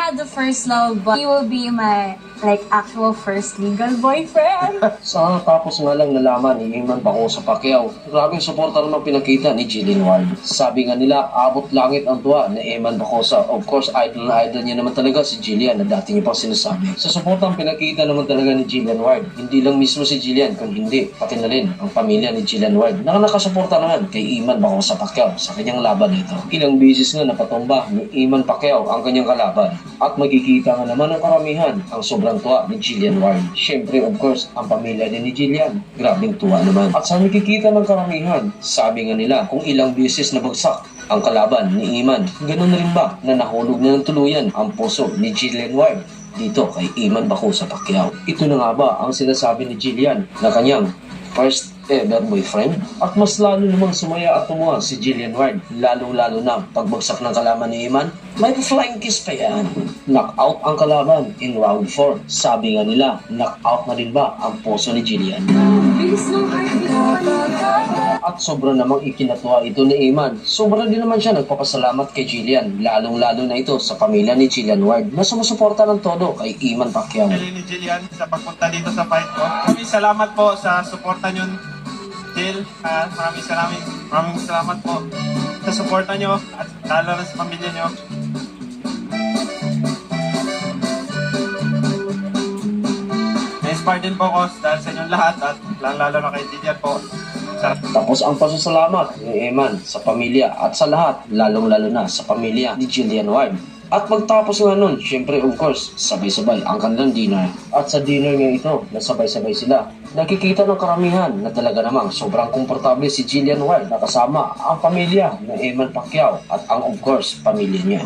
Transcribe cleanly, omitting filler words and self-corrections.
had the first love, but he will be my actual first legal boyfriend. Sa tapos nga lang nalaman ni Eman Baco sa Pacquiao, grabing suporta naman pinakita ni Jillian Ward. Sabi nga nila, abot langit ang tuwa ni Eman Bacosa. Of course, idol na idol niya naman talaga si Jillian na dati niya pang sinasabi. Sa suporta ang pinakita naman talaga ni Jillian Ward, hindi lang mismo si Jillian, kung hindi, pati na rin ang pamilya ni Jillian Ward na nakasuporta naman kay Eman Baco sa Pacquiao sa kanyang laban nito. Ilang beses nga napatumba ni Eman Pacquiao ang kanyang kalaban at magkikita nga naman ng karamihan ang sobrang tuwa ni Jillian Ward. Siyempre, of course, ang pamilya din ni Jillian, grabing tuwa naman. At sa nakikita ng karamihan, sabi nga nila kung ilang beses nabagsak ang kalaban ni Eman, ganun na rin ba na nahulog na ng tuluyan ang puso ni Jillian Ward dito kay Eman Baco sa Pacquiao. Ito na nga ba ang sinasabi ni Jillian na kanyang first ever boyfriend? At mas lalo namang sumaya at tumuha si Jillian Ward, lalong-lalo na pagbagsak ng kalaban ni Eman. May flying kiss pa yan. Knockout ang kalaban in round 4. Sabi nga nila, knockout na din ba ang puso ni Jillian? Bilis ng At sobra namang ikinatuwa ito ni Eman. Sobra din naman siya nagpapasalamat kay Jillian, lalong-lalo na ito sa pamilya ni Jillian Ward na sumusuporta ng todo kay Eman Pacquiao. Ni Jillian sa pagpunta dito sa fight ko. Maraming salamat po sa suporta nyo, Jill. Maraming salamat po sa suporta nyo at lalo na sa pamilya nyo. Na-inspire din po ako dahil sa inyong lahat at lalo na kay Jillian po. Tapos ang pasasalamat ni Eman sa pamilya at sa lahat, lalong-lalo na sa pamilya ni Jillian Ward. At magtapos nga nun, syempre of course, sabay-sabay ang kanilang dinner. At sa dinner nga ito, na sabay-sabay sila, nakikita ng karamihan na talaga namang sobrang komportable si Jillian Ward na kasama ang pamilya na Eman Pacquiao at ang of course, pamilya niya.